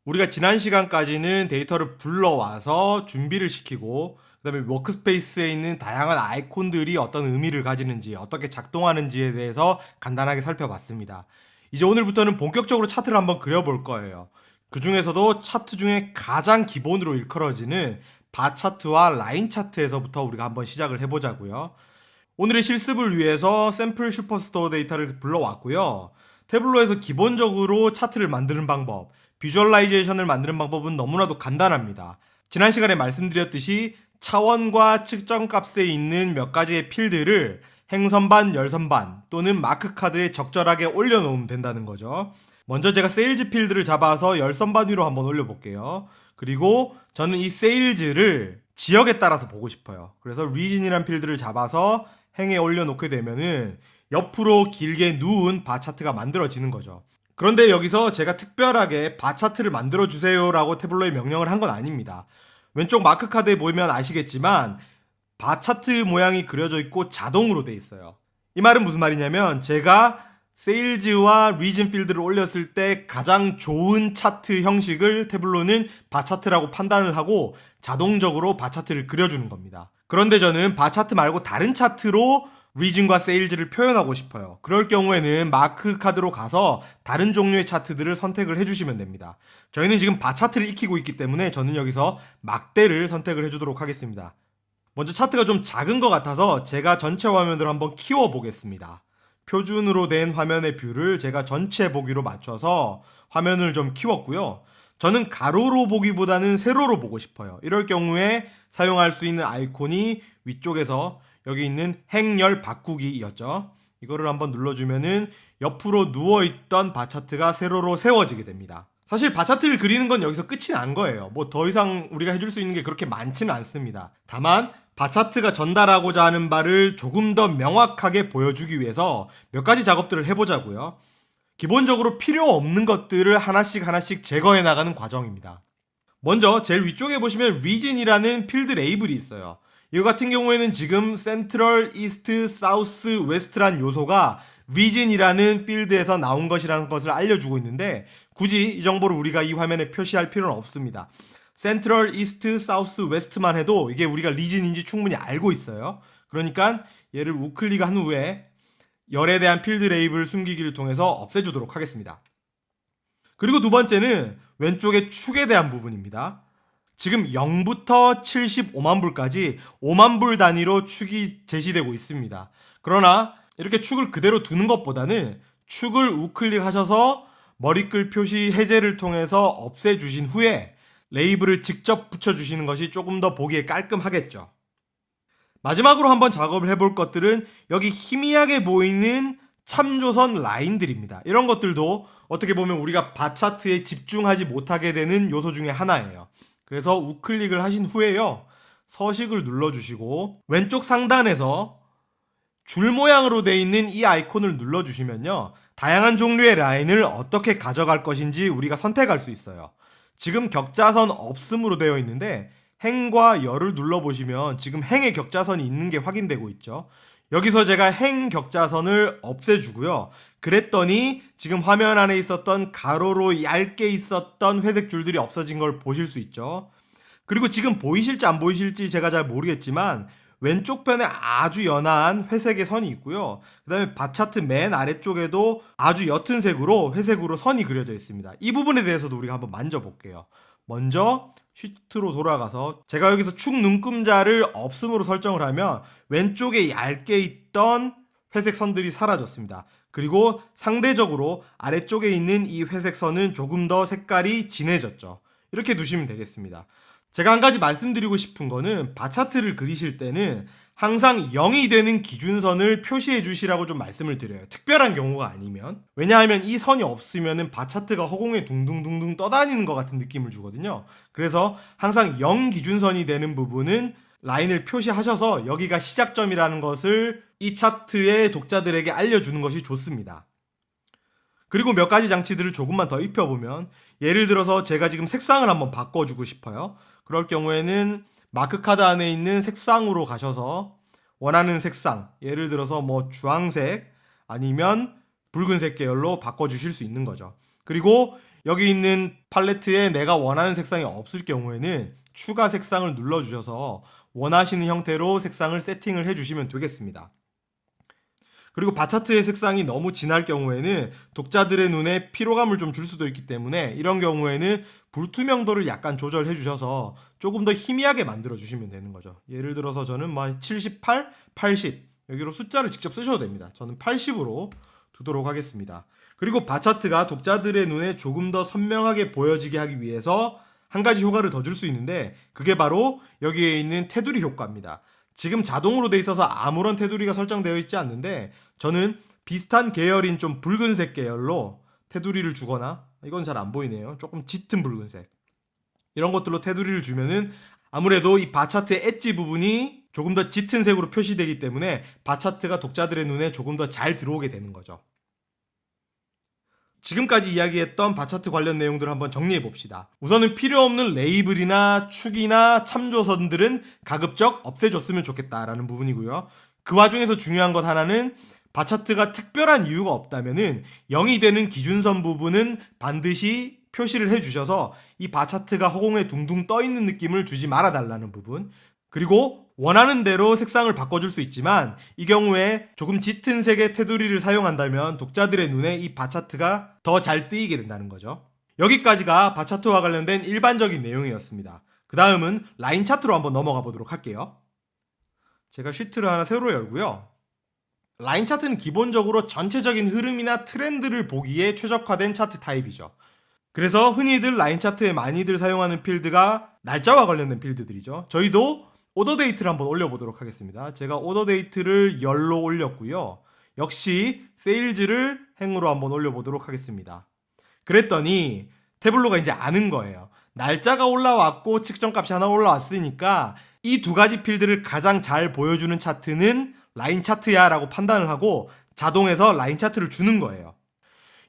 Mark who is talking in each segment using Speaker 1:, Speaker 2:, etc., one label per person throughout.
Speaker 1: 우리가 지난 시간까지는 데이터를 불러와서 준비를 시키고 그다음에 워크스페이스에 있는 다양한 아이콘들이 어떤 의미를 가지는지 어떻게 작동하는지에 대해서 간단하게 살펴봤습니다. 이제 오늘부터는 본격적으로 차트를 한번 그려볼 거예요. 그 중에서도 차트 중에 가장 기본으로 일컬어지는 바 차트와 라인 차트에서부터 우리가 한번 시작을 해보자고요. 오늘의 실습을 위해서 샘플 슈퍼스토어 데이터를 불러왔고요. 태블로에서 기본적으로 차트를 만드는 방법, 비주얼라이제이션을 만드는 방법은 너무나도 간단합니다. 지난 시간에 말씀드렸듯이 차원과 측정값에 있는 몇 가지의 필드를 행선반, 열선반 또는 마크카드에 적절하게 올려놓으면 된다는 거죠. 먼저 제가 세일즈 필드를 잡아서 열선반 위로 한번 올려볼게요. 그리고 저는 이 세일즈를 지역에 따라서 보고 싶어요. 그래서 리진이란 필드를 잡아서 행에 올려놓게 되면은 옆으로 길게 누운 바 차트가 만들어지는 거죠. 그런데 여기서 제가 특별하게 바 차트를 만들어주세요 라고 태블로에 명령을 한 건 아닙니다. 왼쪽 마크 카드에 보이면 아시겠지만 바 차트 모양이 그려져 있고 자동으로 돼 있어요. 이 말은 무슨 말이냐면 제가 세일즈와 리즌 필드를 올렸을 때 가장 좋은 차트 형식을 태블로는 바 차트라고 판단을 하고 자동적으로 바 차트를 그려주는 겁니다. 그런데 저는 바 차트 말고 다른 차트로 리즌과 세일즈를 표현하고 싶어요. 그럴 경우에는 마크 카드로 가서 다른 종류의 차트들을 선택을 해주시면 됩니다. 저희는 지금 바 차트를 익히고 있기 때문에 저는 여기서 막대를 선택을 해주도록 하겠습니다. 먼저 차트가 좀 작은 것 같아서 제가 전체 화면으로 한번 키워 보겠습니다. 표준으로 된 화면의 뷰를 제가 전체 보기로 맞춰서 화면을 좀 키웠고요. 저는 가로로 보기보다는 세로로 보고 싶어요. 이럴 경우에 사용할 수 있는 아이콘이 위쪽에서 여기 있는 행열 바꾸기였죠. 이거를 한번 눌러주면은 옆으로 누워있던 바 차트가 세로로 세워지게 됩니다. 사실 바 차트를 그리는 건 여기서 끝이 난 거예요. 뭐 더 이상 우리가 해줄 수 있는 게 그렇게 많지는 않습니다. 다만 바 차트가 전달하고자 하는 바를 조금 더 명확하게 보여주기 위해서 몇 가지 작업들을 해보자고요. 기본적으로 필요 없는 것들을 하나씩 제거해 나가는 과정입니다. 먼저 제일 위쪽에 보시면 region이라는 필드 레이블이 있어요. 이거 같은 경우에는 지금 센트럴, 이스트, 사우스, 웨스트란 요소가 region이라는 필드에서 나온 것이라는 것을 알려주고 있는데 굳이 이 정보를 우리가 이 화면에 표시할 필요는 없습니다. 센트럴, 이스트, 사우스, 웨스트만 해도 이게 우리가 region인지 충분히 알고 있어요. 그러니까 얘를 우클릭한 후에 열에 대한 필드 레이블 숨기기를 통해서 없애주도록 하겠습니다. 그리고 두 번째는 왼쪽의 축에 대한 부분입니다. 지금 0부터 75만 불까지 5만 불 단위로 축이 제시되고 있습니다. 그러나 이렇게 축을 그대로 두는 것보다는 축을 우클릭하셔서 머리글 표시 해제를 통해서 없애주신 후에 레이블을 직접 붙여주시는 것이 조금 더 보기에 깔끔하겠죠. 마지막으로 한번 작업을 해볼 것들은 여기 희미하게 보이는 참조선 라인들입니다. 이런 것들도 어떻게 보면 우리가 바 차트에 집중하지 못하게 되는 요소 중에 하나예요. 그래서 우클릭을 하신 후에요. 서식을 눌러주시고 왼쪽 상단에서 줄 모양으로 되어 있는 이 아이콘을 눌러주시면요. 다양한 종류의 라인을 어떻게 가져갈 것인지 우리가 선택할 수 있어요. 지금 격자선 없음으로 되어 있는데 행과 열을 눌러보시면 지금 행의 격자선이 있는 게 확인되고 있죠. 여기서 제가 행 격자선을 없애주고요. 그랬더니 지금 화면 안에 있었던 가로로 얇게 있었던 회색 줄들이 없어진 걸 보실 수 있죠. 그리고 지금 보이실지 안 보이실지 제가 잘 모르겠지만 왼쪽 편에 아주 연한 회색의 선이 있고요. 그 다음에 바 차트 맨 아래쪽에도 아주 옅은 색으로 회색으로 선이 그려져 있습니다. 이 부분에 대해서도 우리가 한번 만져볼게요. 먼저 쉬트로 돌아가서 제가 여기서 축 눈금자를 없음으로 설정을 하면 왼쪽에 얇게 있던 회색 선들이 사라졌습니다. 그리고 상대적으로 아래쪽에 있는 이 회색 선은 조금 더 색깔이 진해졌죠. 이렇게 두시면 되겠습니다. 제가 한 가지 말씀드리고 싶은 거는 바 차트를 그리실 때는 항상 0이 되는 기준선을 표시해 주시라고 좀 말씀을 드려요. 특별한 경우가 아니면. 왜냐하면 이 선이 없으면 바 차트가 허공에 둥둥둥둥 떠다니는 것 같은 느낌을 주거든요. 그래서 항상 0 기준선이 되는 부분은 라인을 표시하셔서 여기가 시작점이라는 것을 이 차트의 독자들에게 알려주는 것이 좋습니다. 그리고 몇 가지 장치들을 조금만 더 입혀보면 예를 들어서 제가 지금 색상을 한번 바꿔주고 싶어요. 그럴 경우에는 마크카드 안에 있는 색상으로 가셔서 원하는 색상, 예를 들어서 뭐 주황색 아니면 붉은색 계열로 바꿔주실 수 있는 거죠. 그리고 여기 있는 팔레트에 내가 원하는 색상이 없을 경우에는 추가 색상을 눌러주셔서 원하시는 형태로 색상을 세팅을 해주시면 되겠습니다. 그리고 바차트의 색상이 너무 진할 경우에는 독자들의 눈에 피로감을 좀 줄 수도 있기 때문에 이런 경우에는 불투명도를 약간 조절해 주셔서 조금 더 희미하게 만들어 주시면 되는 거죠. 예를 들어서 저는 78, 80 여기로 숫자를 직접 쓰셔도 됩니다. 저는 80으로 두도록 하겠습니다. 그리고 바차트가 독자들의 눈에 조금 더 선명하게 보여지게 하기 위해서 한 가지 효과를 더 줄 수 있는데 그게 바로 여기에 있는 테두리 효과입니다. 지금 자동으로 돼 있어서 아무런 테두리가 설정되어 있지 않는데 저는 비슷한 계열인 좀 붉은색 계열로 테두리를 주거나 이건 잘 안 보이네요. 조금 짙은 붉은색 이런 것들로 테두리를 주면은 아무래도 이 바차트의 엣지 부분이 조금 더 짙은 색으로 표시되기 때문에 바차트가 독자들의 눈에 조금 더 잘 들어오게 되는 거죠. 지금까지 이야기했던 바차트 관련 내용들을 한번 정리해 봅시다. 우선은 필요 없는 레이블이나 축이나 참조선들은 가급적 없애줬으면 좋겠다라는 부분이고요. 그 와중에서 중요한 것 하나는 바차트가 특별한 이유가 없다면은 0이 되는 기준선 부분은 반드시 표시를 해주셔서 이 바차트가 허공에 둥둥 떠 있는 느낌을 주지 말아달라는 부분. 그리고 원하는 대로 색상을 바꿔줄 수 있지만 이 경우에 조금 짙은 색의 테두리를 사용한다면 독자들의 눈에 이 바차트가 더 잘 뜨이게 된다는 거죠. 여기까지가 바차트와 관련된 일반적인 내용이었습니다. 그 다음은 라인 차트로 한번 넘어가 보도록 할게요. 제가 시트를 하나 새로 열고요. 라인 차트는 기본적으로 전체적인 흐름이나 트렌드를 보기에 최적화된 차트 타입이죠. 그래서 흔히들 라인 차트에 많이들 사용하는 필드가 날짜와 관련된 필드들이죠. 저희도 오더 데이트를 한번 올려보도록 하겠습니다. 제가 오더 데이트를 열로 올렸고요. 역시 세일즈를 행으로 한번 올려보도록 하겠습니다. 그랬더니 태블로가 이제 아는 거예요. 날짜가 올라왔고 측정값이 하나 올라왔으니까 이 두 가지 필드를 가장 잘 보여주는 차트는 라인 차트야 라고 판단을 하고 자동에서 라인 차트를 주는 거예요.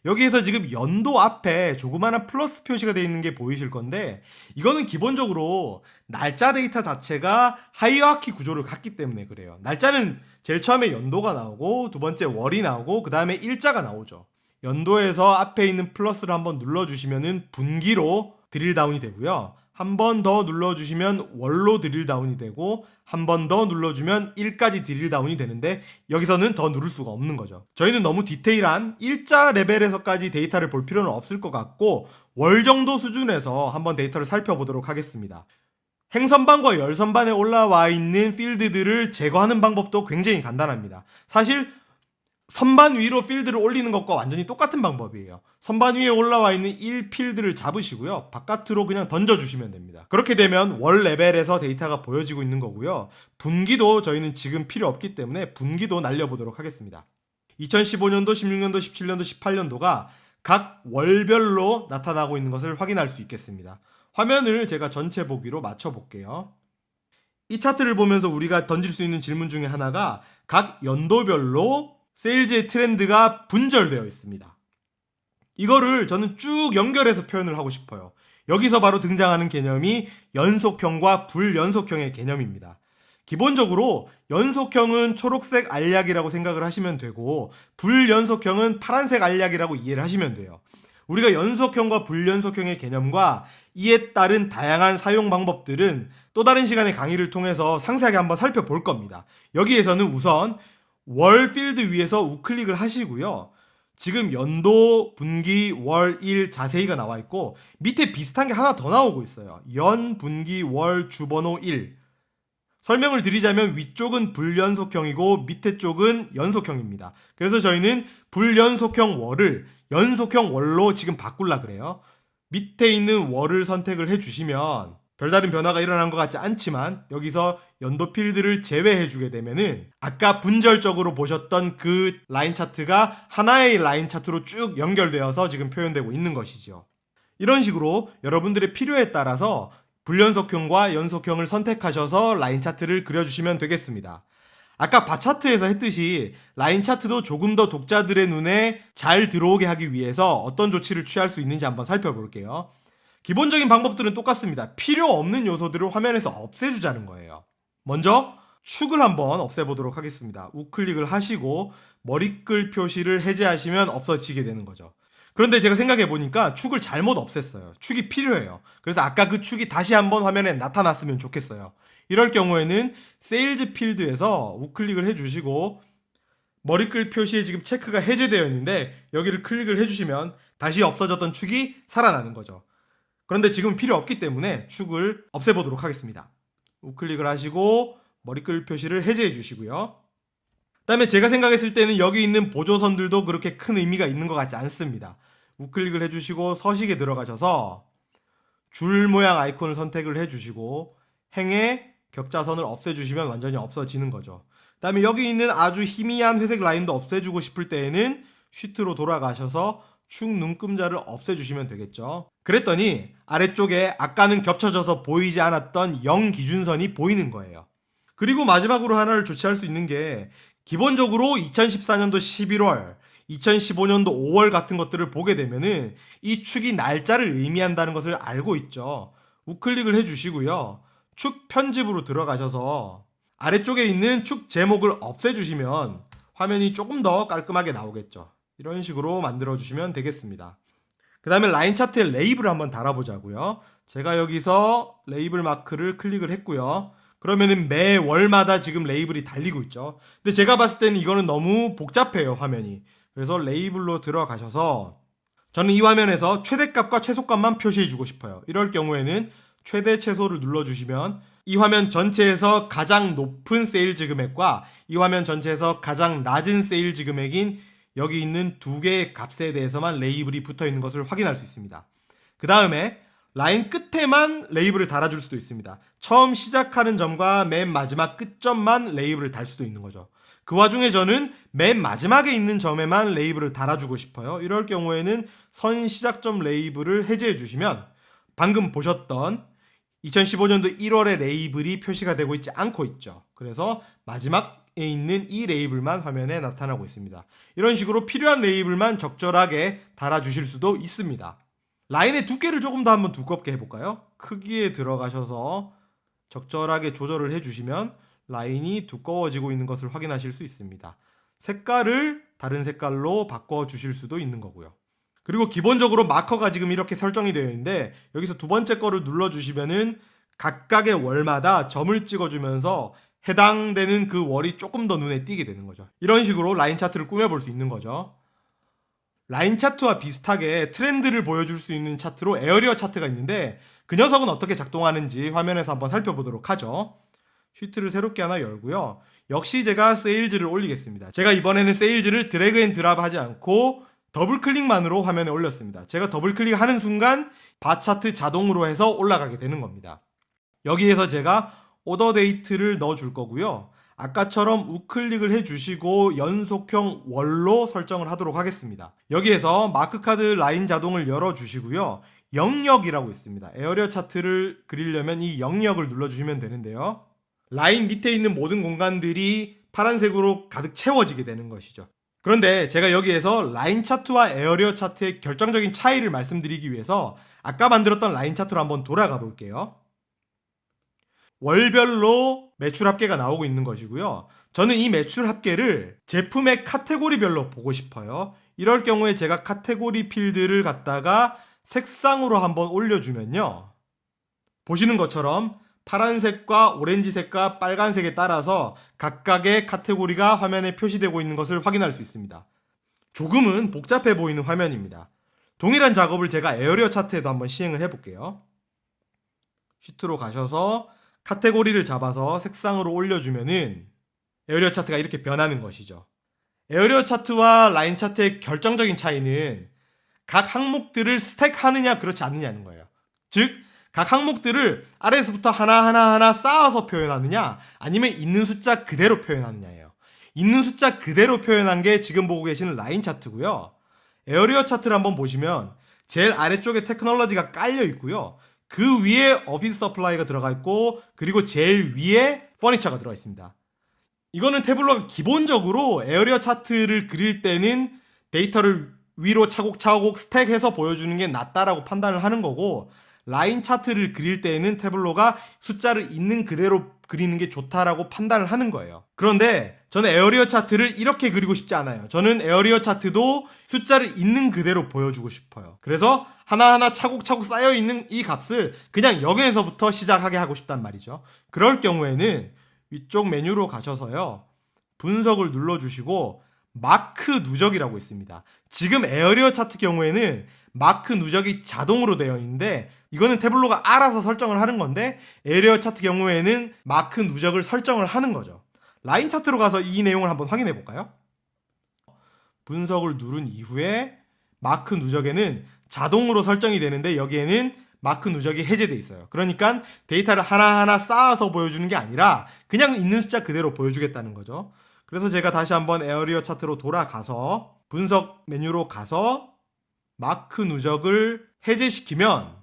Speaker 1: 여기에서 지금 연도 앞에 조그마한 플러스 표시가 되어 있는 게 보이실 건데 이거는 기본적으로 날짜 데이터 자체가 하이어키 구조를 갖기 때문에 그래요. 날짜는 제일 처음에 연도가 나오고 두 번째 월이 나오고 그 다음에 일자가 나오죠. 연도에서 앞에 있는 플러스를 한번 눌러주시면 분기로 드릴 다운이 되고요. 한 번 더 눌러주시면 월로 드릴 다운이 되고 한 번 더 눌러주면 일까지 드릴 다운이 되는데 여기서는 더 누를 수가 없는 거죠. 저희는 너무 디테일한 일자 레벨에서까지 데이터를 볼 필요는 없을 것 같고 월 정도 수준에서 한번 데이터를 살펴보도록 하겠습니다. 행선반과 열선반에 올라와 있는 필드들을 제거하는 방법도 굉장히 간단합니다. 사실 선반 위로 필드를 올리는 것과 완전히 똑같은 방법이에요. 선반 위에 올라와 있는 1필드를 잡으시고요. 바깥으로 그냥 던져주시면 됩니다. 그렇게 되면 월 레벨에서 데이터가 보여지고 있는 거고요. 분기도 저희는 지금 필요 없기 때문에 분기도 날려보도록 하겠습니다. 2015년도, 16년도, 17년도, 18년도가 각 월별로 나타나고 있는 것을 확인할 수 있겠습니다. 화면을 제가 전체 보기로 맞춰볼게요. 이 차트를 보면서 우리가 던질 수 있는 질문 중에 하나가 각 연도별로 세일즈의 트렌드가 분절되어 있습니다. 이거를 저는 쭉 연결해서 표현을 하고 싶어요. 여기서 바로 등장하는 개념이 연속형과 불연속형의 개념입니다. 기본적으로 연속형은 초록색 알약이라고 생각을 하시면 되고 불연속형은 파란색 알약이라고 이해를 하시면 돼요. 우리가 연속형과 불연속형의 개념과 이에 따른 다양한 사용 방법들은 또 다른 시간의 강의를 통해서 상세하게 한번 살펴볼 겁니다. 여기에서는 우선 월 필드 위에서 우클릭을 하시고요. 지금 연도, 분기, 월, 일 자세히가 나와 있고 밑에 비슷한 게 하나 더 나오고 있어요. 연, 분기, 월, 주번호 1. 설명을 드리자면 위쪽은 불연속형이고 밑에 쪽은 연속형입니다. 그래서 저희는 불연속형 월을 연속형 월로 지금 바꾸려 그래요. 밑에 있는 월을 선택을 해주시면 별다른 변화가 일어난 것 같지 않지만 여기서 연도 필드를 제외해 주게 되면은 아까 분절적으로 보셨던 그 라인 차트가 하나의 라인 차트로 쭉 연결되어서 지금 표현되고 있는 것이죠. 이런 식으로 여러분들의 필요에 따라서 불연속형과 연속형을 선택하셔서 라인 차트를 그려주시면 되겠습니다. 아까 바차트에서 했듯이 라인 차트도 조금 더 독자들의 눈에 잘 들어오게 하기 위해서 어떤 조치를 취할 수 있는지 한번 살펴볼게요. 기본적인 방법들은 똑같습니다. 필요 없는 요소들을 화면에서 없애주자는 거예요. 먼저 축을 한번 없애보도록 하겠습니다. 우클릭을 하시고 머리끌 표시를 해제하시면 없어지게 되는 거죠. 그런데 제가 생각해 보니까 축을 잘못 없앴어요. 축이 필요해요. 그래서 아까 그 축이 다시 한번 화면에 나타났으면 좋겠어요. 이럴 경우에는 세일즈 필드에서 우클릭을 해주시고 머리글 표시에 지금 체크가 해제되어 있는데 여기를 클릭을 해주시면 다시 없어졌던 축이 살아나는 거죠. 그런데 지금 필요 없기 때문에 축을 없애보도록 하겠습니다. 우클릭을 하시고 머리글 표시를 해제해 주시고요. 그 다음에 제가 생각했을 때는 여기 있는 보조선들도 그렇게 큰 의미가 있는 것 같지 않습니다. 우클릭을 해주시고 서식에 들어가셔서 줄 모양 아이콘을 선택을 해주시고 행에 격자선을 없애주시면 완전히 없어지는 거죠. 그 다음에 여기 있는 아주 희미한 회색 라인도 없애주고 싶을 때에는 쉬트로 돌아가셔서 축 눈금자를 없애주시면 되겠죠. 그랬더니 아래쪽에 아까는 겹쳐져서 보이지 않았던 0 기준선이 보이는 거예요. 그리고 마지막으로 하나를 조치할 수 있는 게 기본적으로 2014년도 11월, 2015년도 5월 같은 것들을 보게 되면은 이 축이 날짜를 의미한다는 것을 알고 있죠. 우클릭을 해주시고요. 축 편집으로 들어가셔서 아래쪽에 있는 축 제목을 없애주시면 화면이 조금 더 깔끔하게 나오겠죠. 이런 식으로 만들어주시면 되겠습니다. 그 다음에 라인 차트에 레이블을 한번 달아보자고요. 제가 여기서 레이블 마크를 클릭을 했고요. 그러면은 매 월마다 지금 레이블이 달리고 있죠. 근데 제가 봤을 때는 이거는 너무 복잡해요, 화면이. 그래서 레이블로 들어가셔서 저는 이 화면에서 최대값과 최소값만 표시해 주고 싶어요. 이럴 경우에는 최대 최소를 눌러주시면 이 화면 전체에서 가장 높은 세일즈 금액과 이 화면 전체에서 가장 낮은 세일즈 금액인 여기 있는 두 개의 값에 대해서만 레이블이 붙어 있는 것을 확인할 수 있습니다. 그 다음에 라인 끝에만 레이블을 달아줄 수도 있습니다. 처음 시작하는 점과 맨 마지막 끝점만 레이블을 달 수도 있는 거죠. 그 와중에 저는 맨 마지막에 있는 점에만 레이블을 달아주고 싶어요. 이럴 경우에는 선 시작점 레이블을 해제해 주시면 방금 보셨던 2015년도 1월에 레이블이 표시가 되고 있지 않고 있죠. 그래서 마지막에 있는 이 레이블만 화면에 나타나고 있습니다. 이런 식으로 필요한 레이블만 적절하게 달아주실 수도 있습니다. 라인의 두께를 조금 더 한번 두껍게 해볼까요? 크기에 들어가셔서 적절하게 조절을 해주시면 라인이 두꺼워지고 있는 것을 확인하실 수 있습니다. 색깔을 다른 색깔로 바꿔주실 수도 있는 거고요. 그리고 기본적으로 마커가 지금 이렇게 설정이 되어 있는데 여기서 두 번째 거를 눌러주시면은 각각의 월마다 점을 찍어주면서 해당되는 그 월이 조금 더 눈에 띄게 되는 거죠. 이런 식으로 라인 차트를 꾸며볼 수 있는 거죠. 라인 차트와 비슷하게 트렌드를 보여줄 수 있는 차트로 에어리어 차트가 있는데 그 녀석은 어떻게 작동하는지 화면에서 한번 살펴보도록 하죠. 쉬트를 새롭게 하나 열고요. 역시 제가 세일즈를 올리겠습니다. 제가 이번에는 세일즈를 드래그 앤 드랍 하지 않고 더블 클릭만으로 화면에 올렸습니다. 제가 더블 클릭하는 순간 바 차트 자동으로 해서 올라가게 되는 겁니다. 여기에서 제가 오더 데이트를 넣어줄 거고요. 아까처럼 우클릭을 해주시고 연속형 월로 설정을 하도록 하겠습니다. 여기에서 마크카드 라인 자동을 열어주시고요. 영역이라고 있습니다. 에어리어 차트를 그리려면 이 영역을 눌러주시면 되는데요. 라인 밑에 있는 모든 공간들이 파란색으로 가득 채워지게 되는 것이죠. 그런데 제가 여기에서 라인 차트와 에어리어 차트의 결정적인 차이를 말씀드리기 위해서 아까 만들었던 라인 차트로 한번 돌아가 볼게요. 월별로 매출 합계가 나오고 있는 것이고요. 저는 이 매출 합계를 제품의 카테고리별로 보고 싶어요. 이럴 경우에 제가 카테고리 필드를 갖다가 색상으로 한번 올려주면요. 보시는 것처럼 파란색과 오렌지색과 빨간색에 따라서 각각의 카테고리가 화면에 표시되고 있는 것을 확인할 수 있습니다. 조금은 복잡해 보이는 화면입니다. 동일한 작업을 제가 에어리어 차트에도 한번 시행을 해볼게요. 쉬트로 가셔서 카테고리를 잡아서 색상으로 올려주면은 에어리어 차트가 이렇게 변하는 것이죠. 에어리어 차트와 라인 차트의 결정적인 차이는 각 항목들을 스택하느냐 그렇지 않느냐는 거예요. 즉 각 항목들을 아래에서부터 하나하나 쌓아서 표현하느냐 아니면 있는 숫자 그대로 표현하느냐예요. 있는 숫자 그대로 표현한 게 지금 보고 계시는 라인 차트고요. 에어리어 차트를 한번 보시면 제일 아래쪽에 테크놀로지가 깔려 있고요. 그 위에 오피스 서플라이가 들어가 있고 그리고 제일 위에 퍼니처가 들어가 있습니다. 이거는 태블러가 기본적으로 에어리어 차트를 그릴 때는 데이터를 위로 차곡차곡 스택해서 보여주는 게 낫다라고 판단을 하는 거고 라인 차트를 그릴 때에는 태블로가 숫자를 있는 그대로 그리는 게 좋다라고 판단을 하는 거예요. 그런데 저는 에어리어 차트를 이렇게 그리고 싶지 않아요. 저는 에어리어 차트도 숫자를 있는 그대로 보여주고 싶어요. 그래서 하나하나 차곡차곡 쌓여있는 이 값을 그냥 여기에서부터 시작하게 하고 싶단 말이죠. 그럴 경우에는 위쪽 메뉴로 가셔서요, 분석을 눌러주시고 마크 누적이라고 있습니다. 지금 에어리어 차트 경우에는 마크 누적이 자동으로 되어 있는데 이거는 태블로가 알아서 설정을 하는 건데, 에어리어 차트 경우에는 마크 누적을 설정을 하는 거죠. 라인 차트로 가서 이 내용을 한번 확인해 볼까요? 분석을 누른 이후에 마크 누적에는 자동으로 설정이 되는데 여기에는 마크 누적이 해제돼 있어요. 그러니까 데이터를 하나하나 쌓아서 보여주는 게 아니라 그냥 있는 숫자 그대로 보여주겠다는 거죠. 그래서 제가 다시 한번 에어리어 차트로 돌아가서 분석 메뉴로 가서 마크 누적을 해제시키면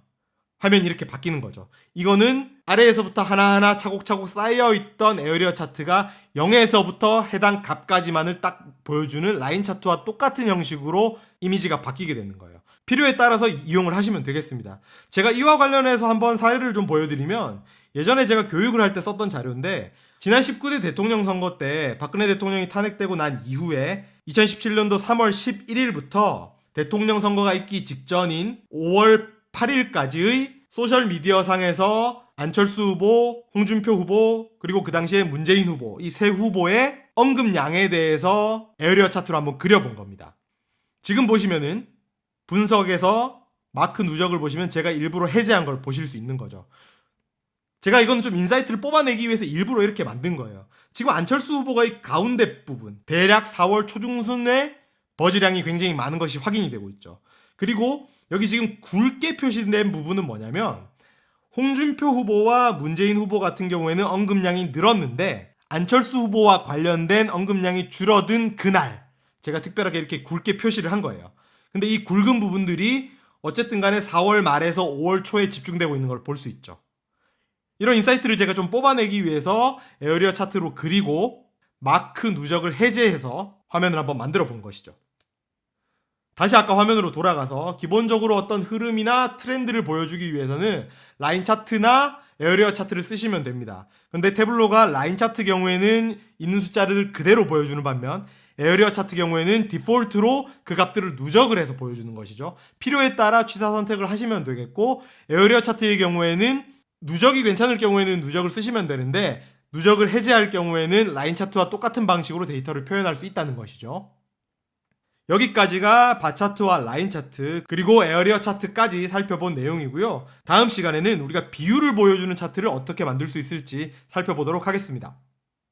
Speaker 1: 화면이 이렇게 바뀌는 거죠. 이거는 아래에서부터 하나하나 차곡차곡 쌓여있던 에어리어 차트가 0에서부터 해당 값까지만을 딱 보여주는 라인 차트와 똑같은 형식으로 이미지가 바뀌게 되는 거예요. 필요에 따라서 이용을 하시면 되겠습니다. 제가 이와 관련해서 한번 사례를 좀 보여드리면, 예전에 제가 교육을 할 때 썼던 자료인데, 지난 19대 대통령 선거 때 박근혜 대통령이 탄핵되고 난 이후에 2017년도 3월 11일부터 대통령 선거가 있기 직전인 5월 8일까지의 소셜미디어 상에서 안철수 후보, 홍준표 후보, 그리고 그 당시에 문재인 후보, 이 세 후보의 언급량에 대해서 에어리어 차트로 한번 그려본 겁니다. 지금 보시면은 분석에서 마크 누적을 보시면 제가 일부러 해제한 걸 보실 수 있는 거죠. 제가 이건 좀 인사이트를 뽑아내기 위해서 일부러 이렇게 만든 거예요. 지금 안철수 후보가 이 가운데 부분, 대략 4월 초중순에 버즈량이 굉장히 많은 것이 확인이 되고 있죠. 그리고 여기 지금 굵게 표시된 부분은 뭐냐면, 홍준표 후보와 문재인 후보 같은 경우에는 언급량이 늘었는데 안철수 후보와 관련된 언급량이 줄어든 그날 제가 특별하게 이렇게 굵게 표시를 한 거예요. 근데 이 굵은 부분들이 어쨌든 간에 4월 말에서 5월 초에 집중되고 있는 걸 볼 수 있죠. 이런 인사이트를 제가 좀 뽑아내기 위해서 에어리어 차트로 그리고 마크 누적을 해제해서 화면을 한번 만들어 본 것이죠. 다시 아까 화면으로 돌아가서 기본적으로 어떤 흐름이나 트렌드를 보여주기 위해서는 라인 차트나 에어리어 차트를 쓰시면 됩니다. 근데 태블로가 라인 차트 경우에는 있는 숫자를 그대로 보여주는 반면 에어리어 차트 경우에는 디폴트로 그 값들을 누적을 해서 보여주는 것이죠. 필요에 따라 취사 선택을 하시면 되겠고, 에어리어 차트의 경우에는 누적이 괜찮을 경우에는 누적을 쓰시면 되는데, 누적을 해제할 경우에는 라인 차트와 똑같은 방식으로 데이터를 표현할 수 있다는 것이죠. 여기까지가 바 차트와 라인 차트, 그리고 에어리어 차트까지 살펴본 내용이고요. 다음 시간에는 우리가 비율을 보여주는 차트를 어떻게 만들 수 있을지 살펴보도록 하겠습니다.